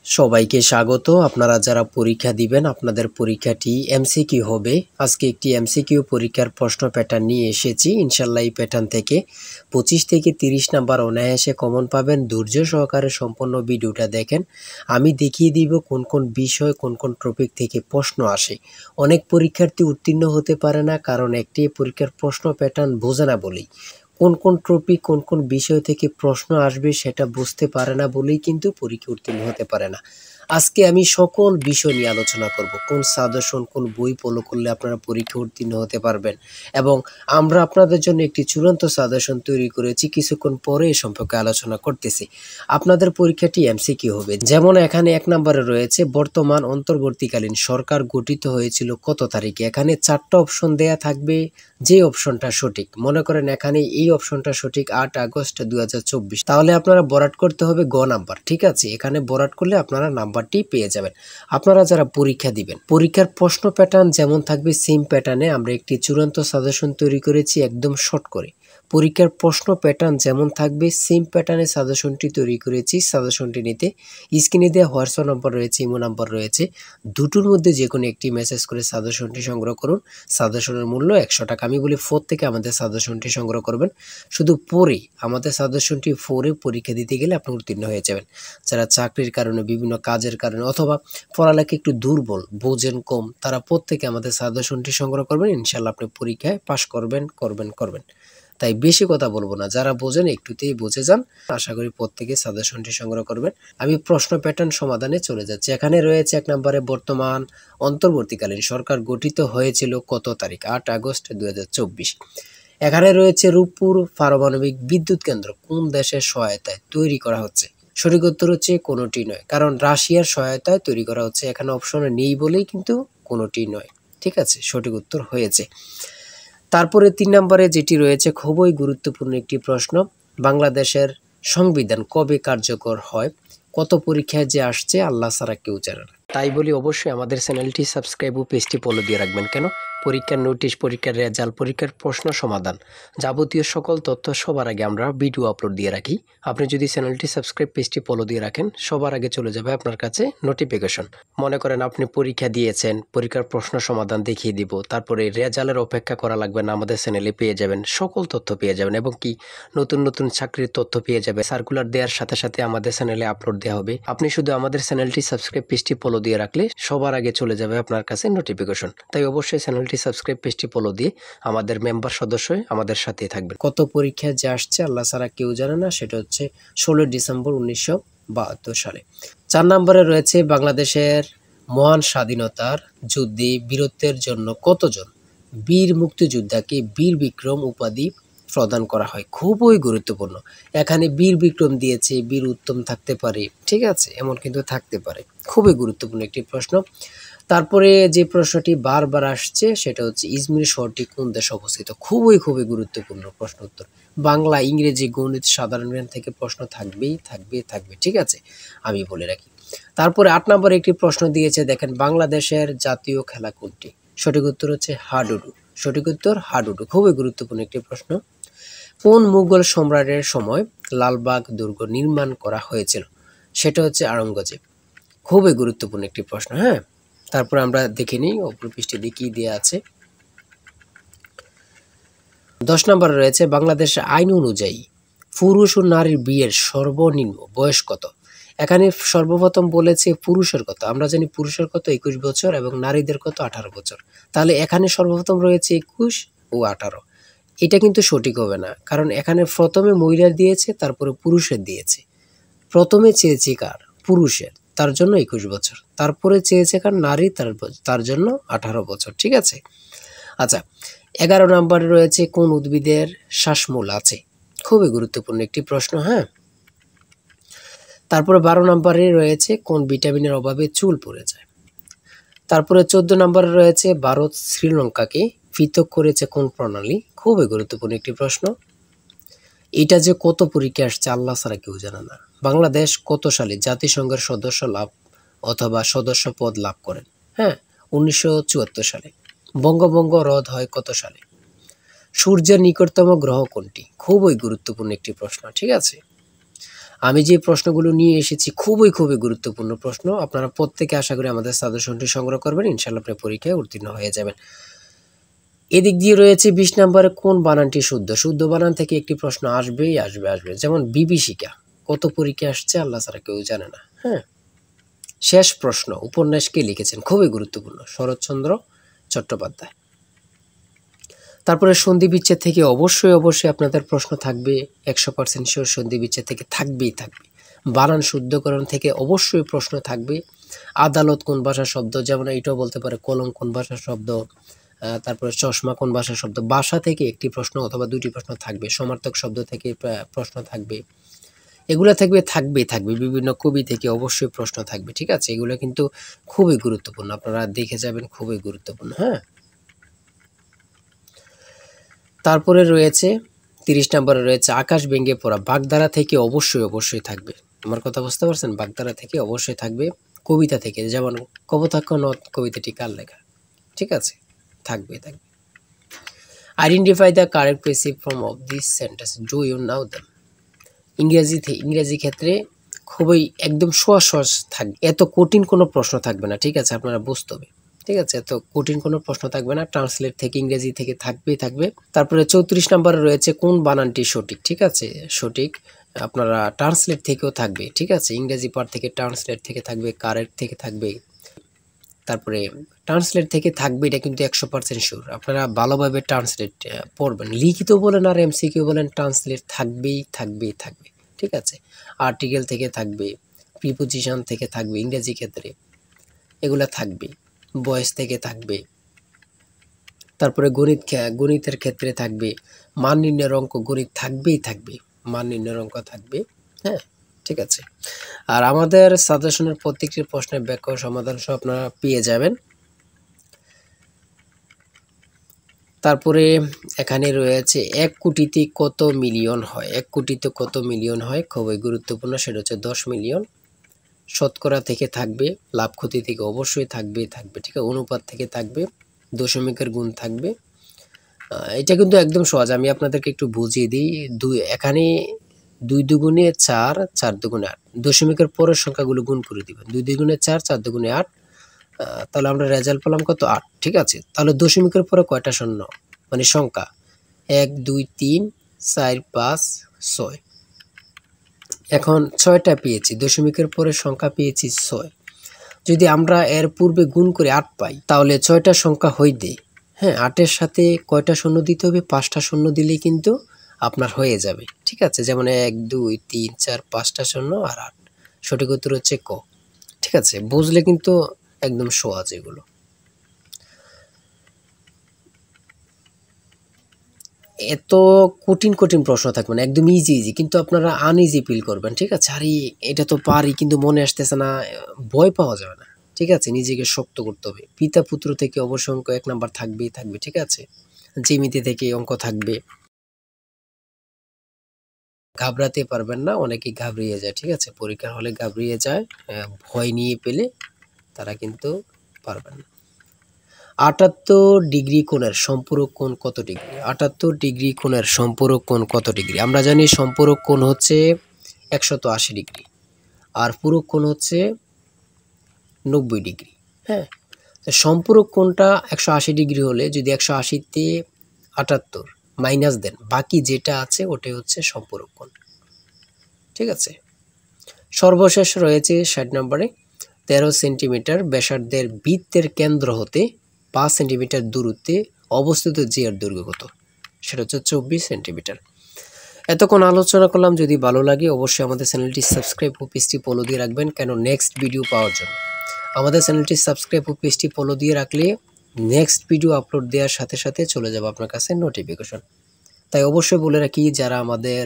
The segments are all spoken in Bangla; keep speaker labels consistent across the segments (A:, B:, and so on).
A: সবাইকে স্বাগত। আপনারা যারা পরীক্ষা দিবেন আপনাদের পরীক্ষাটি এমসিকিউ হবে। আজকে একটি এমসিকিউ পরীক্ষার প্রশ্ন প্যাটার্ন নিয়ে এসেছি। ইনশাল্লাহ এই প্যাটার্ন থেকে 25 থেকে 30 নাম্বার অনায়াসে কমন পাবেন। ধৈর্য সহকারে সম্পূর্ণ ভিডিওটা দেখেন। আমি দেখিয়ে দিব কোন কোন বিষয় কোন কোন টপিক থেকে প্রশ্ন আসে। অনেক পরীক্ষার্থী উত্তীর্ণ হতে পারে না, কারণ একটি পরীক্ষার প্রশ্ন প্যাটার্ন বোঝে না বলেই। কোন কোন টপিক কোন কোন বিষয় থেকে প্রশ্ন আসবে সেটা বুঝতে পারে না বলেই কিন্তু পরীক্ষা উত্তীর্ণ হতে পারে না। আজকে আমি সকল বিষয় নিয়ে আলোচনা করব। কোন সাজেশন কোন বই ফলো করলে আপনারা পরীক্ষা উত্তীর্ণ হতে পারবেন, এবং আমরা আপনাদের জন্য একটি চূড়ান্ত সাজেশন তৈরি করেছি। কিছুক্ষণ পরে এ সম্পর্কে আলোচনা করতেছি। আপনাদের পরীক্ষাটি এমসিকিউ হবে। যেমন এখানে 1 নম্বরে রয়েছে বর্তমান অন্তর্বর্তীকালীন সরকার গঠিত হয়েছিল কত তারিখে। এখানে 4টা অপশন দেয়া থাকবে, যে অপশনটা সঠিক। মনে করেন এখানে এই অপশনটা সঠিক 8 আগস্ট 2024, তাহলে আপনারা বরাট করতে হবে গ নাম্বার। ঠিক আছে, এখানে বরাট করলে আপনারা নাম্বারটি পেয়ে যাবেন। আপনারা যারা পরীক্ষা দিবেন, পরীক্ষার প্রশ্ন প্যাটার্ন যেমন থাকবে সেম প্যাটার্নে আমরা একটি চূড়ান্ত সাজেশন তৈরি করেছি, একদম শর্ট করে। পরীক্ষার প্রশ্ন প্যাটার্ন যেমন থাকবে সেম প্যাটার্নে সাজেশনটি তৈরি করেছি। সাজেশনটি নিতে স্ক্রিনে দেওয়া হোয়াটসঅ্যাপ নাম্বার রয়েছে, ইমো নাম্বার রয়েছে, দুটোর মধ্যে যে কোনো একটি মেসেজ করে সাজেশনটি সংগ্রহ করুন। সাজেশনের মূল্য 100 টাকা। আমি বলি 4 থেকে আমাদের সাজেশনটি সংগ্রহ করবেন। শুধু পড়ে আমাদের সাজেশনটি পড়ে পরীক্ষা দিতে গেলে আপনি উত্তীর্ণ হয়ে যাবেন। যারা চাকরির কারণে, বিভিন্ন কাজের কারণে অথবা পড়ালেখা একটু দুর্বল, বোঝেন কম, তারা প্রত্যেকে আমাদের সাজেশনটি সংগ্রহ করবেন। ইনশাল্লাহ আপনি পরীক্ষায় পাশ করবেন। তাই বেশি কথা বলবো না, যারা বোঝেন একটুতেই বুঝে যান। আশা করি প্রত্যেকে সাজেশনটি সংগ্রহ করবেন। আমি প্রশ্ন প্যাটার্ন সমাধানে চলে যাচ্ছি। এখানে রয়েছে 1 নম্বরে বর্তমান অন্তর্বর্তীকালীন সরকার গঠিত হয়েছিল কত তারিখ, 8 আগস্ট 2024। এখানে রয়েছে রূপপুর পারমাণবিক বিদ্যুৎ কেন্দ্র কোন দেশের সহায়তায় তৈরি করা হচ্ছে। সঠিক উত্তর হচ্ছে কোনোটি নয়, কারণ রাশিয়ার সহায়তায় তৈরি করা হচ্ছে। এখানে অপশনে নেই বলেই কিন্তু কোনোটি নয়। ঠিক আছে, সঠিক উত্তর হয়েছে। তারপরে 3 নম্বরে যেটি রয়েছে খুবই গুরুত্বপূর্ণ একটি প্রশ্ন, বাংলাদেশের সংবিধান কবে কার্যকর হয়। কত পরীক্ষায় যে আসছে আল্লাহ ছাড়া কেউ জানে না। তাই বলি অবশ্যই আমাদের চ্যানেলটি সাবস্ক্রাইব ও পেজটি ফলো দিয়ে রাখবেন। কেন? পরীক্ষার নোটিশ, পরীক্ষার রেজাল্ট, পরীক্ষার প্রশ্ন সমাধান, যাবতীয় সকল তথ্য সবার আগে আমরা ভিডিও আপলোড দিয়ে রাখি। আপনি যদি চ্যানেলটি সাবস্ক্রাইব, পেজটি ফলো দিয়ে রাখেন, সবার আগে চলে যাবে আপনার কাছে নোটিফিকেশন। মনে করেন আপনি পরীক্ষা দিয়েছেন, পরীক্ষার প্রশ্ন সমাধান দেখিয়ে দিব, তারপরে রেজাল্টের অপেক্ষা করা লাগবে না, আমাদের চ্যানেলে পেয়ে যাবেন, সকল তথ্য পেয়ে যাবেন, এবং কি নতুন নতুন চাকরির তথ্য পেয়ে যাবে। সার্কুলার দেওয়ার সাথে সাথে আমাদের চ্যানেলে আপলোড দেওয়া হবে। আপনি শুধু আমাদের চ্যানেলটি সাবস্ক্রাইব, পেজটি ফলো দিয়ে রাখলে সবার আগে চলে যাবে আপনার কাছে নোটিফিকেশন। তাই অবশ্যই চ্যানেলটি সাবস্ক্রাইব, পেজটি ফলো দিয়ে আমাদের মেম্বার সদস্য হয়ে আমাদের সাথেই থাকবেন। কত পরীক্ষায় যে আসছে আল্লাহ ছাড়া কেউ জানে না, সেটা হচ্ছে 16 ডিসেম্বর 1972 সালে। 4 নম্বরে রয়েছে বাংলাদেশের মহান স্বাধীনতার যুদ্ধে বীরত্বের জন্য কতজন বীর মুক্তিযোদ্ধাকে বীর বিক্রম উপাধি প্রদান করা হয়। খুবই গুরুত্বপূর্ণ। এখানে বীর বিক্রম দিয়েছে, বীর উত্তম থাকতে পারে, ঠিক আছে, এমন কিন্তু থাকতে পারে। খুবই গুরুত্বপূর্ণ একটি প্রশ্ন। তারপরে যে প্রশ্নটি বারবার আসছে সেটা হচ্ছে ইজমির শহরটি কোন দেশে অবস্থিত। খুবই গুরুত্বপূর্ণ প্রশ্ন উত্তর। বাংলা, ইংরেজি, গণিত, সাধারণ জ্ঞান থেকে প্রশ্ন থাকবে। ঠিক আছে, আমি বলে রাখি। তারপরে 8 নম্বরে একটি প্রশ্ন দিয়েছে, দেখেন বাংলাদেশের জাতীয় খেলা কোনটি। সঠিক উত্তর হচ্ছে হাডুডু। সঠিক উত্তর হাডুডু। খুবই গুরুত্বপূর্ণ একটি প্রশ্ন। কোন মুঘল সম্রাটের সময় লালবাগ দুর্গ নির্মাণ করা হয়েছিল। সেটা হচ্ছে আওরঙ্গজেব। খুবই গুরুত্বপূর্ণ একটি প্রশ্ন। হ্যাঁ, তারপর আমরা দেখে নিই অপর পৃষ্ঠে কি দেওয়া আছে। 10 নম্বরে রয়েছে বাংলাদেশের আইন অনুযায়ী পুরুষ ও নারীর বিয়ের সর্বনিম্ন বয়স কত। এখানে সর্বপ্রথম বলেছে পুরুষের কত। আমরা জানি পুরুষের কত 21 বছর এবং নারীদের কত 18 বছর। তাহলে এখানে সর্বপ্রথম রয়েছে 21 ও 18। এটা কিন্তু সঠিক হবে না, কারণ এখানে প্রথমে মহিলার দিয়েছে, তারপরে পুরুষের দিয়েছে। প্রথমে চেয়েছে কার, পুরুষের, তার জন্য 21 বছর। তারপরে চেয়েছে কার, নারী, তার জন্য 18 বছর। ঠিক আছে। আচ্ছা, 11 নম্বরে রয়েছে কোন উদ্ভিদের শ্বাসমূল আছে। খুবই গুরুত্বপূর্ণ একটি প্রশ্ন। হ্যাঁ, তারপরে 12 নম্বরে রয়েছে কোন ভিটামিনের অভাবে চুল পড়ে যায়। তারপরে 14 নম্বরে রয়েছে ভারত শ্রীলঙ্কাকে পৃথক করেছে কোন প্রণালী। খুবই গুরুত্বপূর্ণ একটি প্রশ্ন। এটা যে কত পরীক্ষা আসছে আল্লাহ ছাড়া কেউ জানে না। বাংলাদেশ কত সালে জাতিসংঘের সদস্য লাভ অথবা সদস্য পদ লাভ করেন। হ্যাঁ, 1974 সালে। বঙ্গভঙ্গ রদ হয় কত সালে। সূর্যের নিকটতম গ্রহ কোনটি। খুবই গুরুত্বপূর্ণ একটি প্রশ্ন। ঠিক আছে, আমি যে প্রশ্নগুলো নিয়ে এসেছি খুবই গুরুত্বপূর্ণ প্রশ্ন। আপনারা প্রত্যেকে আশা করি আমাদের সাজেশনটি সংগ্রহ করবেন, ইনশাআল্লাহ আপনি পরীক্ষায় উত্তীর্ণ হয়ে যাবেন। এদিক দিয়ে রয়েছে 20 নম্বরে কোন বানানটি শুদ্ধ। শুদ্ধ বানান থেকে একটি প্রশ্ন আসবেই আসবে। যেমন বিভীষিকা কত পরীক্ষা আসছে আল্লাহ ছাড়া কেউ জানে না। হ্যাঁ, শেষ প্রশ্ন উপন্যাস কে লিখেছেন, খুবই গুরুত্বপূর্ণ, শরৎচন্দ্র চট্টোপাধ্যায়। তারপরে সন্ধি বিচ্ছেদ থেকে অবশ্যই আপনাদের প্রশ্ন থাকবে, 100% শিওর সন্ধি বিচ্ছেদ থেকে থাকবেই। বানান শুদ্ধকরণ থেকে অবশ্যই প্রশ্ন থাকবে। আদালত কোন ভাষার শব্দ, যেমন এটাও বলতে পারে কলম কোন ভাষার শব্দ, তারপরে চশমা কোন ভাষার শব্দ। ভাষা থেকে একটি প্রশ্ন অথবা দুটি প্রশ্ন থাকবে। সমার্থক শব্দ থেকে প্রশ্ন থাকবে। এগুলো থাকবে। বিভিন্ন কবি থেকে অবশ্যই প্রশ্ন থাকবে। ঠিক আছে, এগুলো কিন্তু খুবই গুরুত্বপূর্ণ, আপনারা দেখে যাবেন, খুবই গুরুত্বপূর্ণ। হ্যাঁ, তারপরে রয়েছে 30 নম্বরে রয়েছে আকাশ ভেঙে পড়া। বাগধারা থেকে অবশ্যই থাকবে। আমার কথা বুঝতে পারছেন? বাগধারা থেকে অবশ্যই থাকবে। কবিতা থেকে, যেমন কপোতাক্ষ নদ কবিতাটি কার লেখা। ঠিক আছে, থাকবে। Identify the correct passive form of this sentence, do you know them. ইংরেজি ক্ষেত্রে খুবই একদম সহজ থাকবে, এত কঠিন কোনো প্রশ্ন থাকবে না। ঠিক আছে, আপনারা বুঝতে হবে। ঠিক আছে, এত কঠিন কোনো প্রশ্ন থাকবে না। ট্রান্সলেট থেকে ইংরেজি থেকে থাকবে। তারপরে 34 নম্বরে রয়েছে কোন বানানটি সঠিক। ঠিক আছে, সঠিক আপনারা ট্রান্সলেট থেকেও থাকবে। ঠিক আছে, ইংরেজি পার্ট থেকে ট্রান্সলেট থেকে থাকবে, কারেক্ট থেকে থাকবে। তারপরে ট্রান্সলেট থেকে থাকবে, এটা কিন্তু 100% শিওর। আপনারা ভালোভাবে ট্রান্সলেট পড়বেন, লিখিত বলেন আর এমসিকিউ বলেন, ট্রান্সলেট থাকবেই। ঠিক আছে, আর্টিকেল থেকে থাকবে, প্রিপোজিশন থেকে থাকবে ইংরেজি ক্ষেত্রে, এগুলা থাকবে। ভয়েস থেকে থাকবে। তারপরে গণিতের ক্ষেত্রে থাকবে। মান নির্ণয়ের অঙ্ক গণিত থাকবে। মান নির্ণয়ের অঙ্ক থাকবে। হ্যাঁ, ঠিক আছে। আর আমাদের সাজেশনের প্রত্যেকটি প্রশ্নের ব্যাখ্যা ও সমাধান সহ আপনারা পেয়ে যাবেন। তারপরে এখানে রয়েছে 1 কোটিতে কত মিলিয়ন হয়। 1 কোটিতে কত মিলিয়ন হয়, খুবই গুরুত্বপূর্ণ, সেটা হচ্ছে 10 মিলিয়ন। শতকরা থেকে থাকবে, লাভ ক্ষতি থেকে অবশ্যই থাকবে। ঠিক আছে, অনুপাত থেকে থাকবে, দশমিকের গুণ থাকবে। এটা কিন্তু একদম সহজ, আমি আপনাদেরকে একটু বুঝিয়ে দিই। এখানে 2 দুগুণে 4, 4 দুগুণে 8, দশমিকের পরের সংখ্যাগুলো গুণ করে দিবেন। 2 দুগুণে 4, 4 দুগুণে 8, তাহলে আমরা রেজাল্ট পেলাম কত, 8। ঠিক আছে, তাহলে দশমিকের পরে কয়টা শূন্য, মানে সংখ্যা 1 2 3 4 5 6। এখন 6টা পেয়েছি, দশমিকের পরে সংখ্যা পেয়েছি 6। যদি আমরা এর পূর্বে গুণ করে 8 পাই, তাহলে 6টা সংখ্যা হইতে, হ্যাঁ, 8-এর সাথে কয়টা শূন্য দিতে হবে, 5টা শূন্য দিলেই কিন্তু আপনার হয়ে যাবে। ঠিক আছে, যেমন 1 2 3 4 5টা শূন্য আর 8। সঠিক উত্তর হচ্ছে ক। ঠিক আছে, বুঝলে কিন্তু একদম সহজ এগুলো। এত কঠিন প্রশ্ন থাকবে না, একদম ইজি, কিন্তু আপনারা আনইজি ফিল করবেন। ঠিক আছে, আরে এটা তো পারি কিন্তু মনে আসতেছে না, ভয় পাওয়া যাবে না। ঠিক আছে, নিজেকে শক্ত করতে হবে। পিতা পুত্র থেকে অবশ্য অঙ্ক 1 নাম্বার থাকবেই। ঠিক আছে, জ্যামিতি থেকে অঙ্ক থাকবে। ঘাবড়াতে পারবেন না, অনেকেই ঘাবড়িয়ে যায়। ঠিক আছে, পরীক্ষার হলে ঘাবড়িয়ে যায়, ভয় নিয়ে পেলে তারা কিন্তু পারবেন না। 78 ডিগ্রি কোণের সম্পূরক কোণ কত ডিগ্রি। 78 ডিগ্রি কোণের সম্পূরক কোণ কত ডিগ্রি। আমরা জানি সম্পূরক কোণ হচ্ছে 180 ডিগ্রি, আর পূরক কোণ হচ্ছে 90 ডিগ্রি। হ্যাঁ, সম্পূরক কোণটা 180 ডিগ্রি হলে যদি 180-তে 78 মাইনাস দেন, বাকি যেটা আছে ওটাই হচ্ছে সম্পূরক কোণ। ঠিক আছে, সর্বশেষ রয়েছে 60 নম্বরে 13 সেন্টিমিটার ব্যাসার্ধের বৃত্তের কেন্দ্র হতে 5 সেন্টিমিটার দূরত্বে অবস্থিত যে এর দৈর্ঘ্য কত, সেটা হচ্ছে 24 সেন্টিমিটার। এতক্ষণ আলোচনা করলাম, যদি ভালো লাগে অবশ্যই আমাদের চ্যানেলটি সাবস্ক্রাইব ও পেজটি ফলো দিয়ে রাখবেন, কেন নেক্সট ভিডিও পাওয়ার জন্য। আমাদের চ্যানেলটি সাবস্ক্রাইব ও পেজটি ফলো দিয়ে রাখলে নেক্সট ভিডিও আপলোড দেওয়ার সাথে সাথে চলে যাবে আপনার কাছে নোটিফিকেশন। তাই অবশ্যই বলে রাখি, যারা আমাদের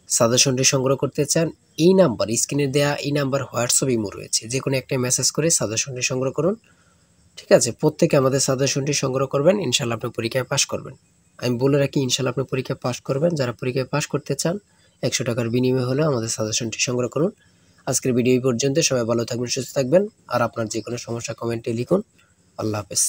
A: সাজেশনটি সংগ্রহ করতে চান, এই নাম্বার, স্ক্রিনে দেওয়া এই নাম্বার হোয়াটসঅ্যাপ ইমো রয়েছে, যে কোনো একটা মেসেজ করে সাজেশনটি সংগ্রহ করুন। ঠিক আছে, প্রত্যেকে আমাদের সাজেশনটি সংগ্রহ করবেন, ইনশাআল্লাহ আপনি পরীক্ষায় পাশ করবেন। আমি বলে রাখি, ইনশাআল্লাহ আপনি পরীক্ষায় পাশ করবেন। যারা পরীক্ষায় পাশ করতে চান 100 টাকার বিনিময়ে হলেও আমাদের সাজেশনটি সংগ্রহ করুন। আজকের ভিডিও এই পর্যন্ত। সবাই ভালো থাকবেন, সুস্থ থাকবেন, আর আপনার যে কোনো সমস্যা কমেন্টে লিখুন। আল্লাহ হাফেজ।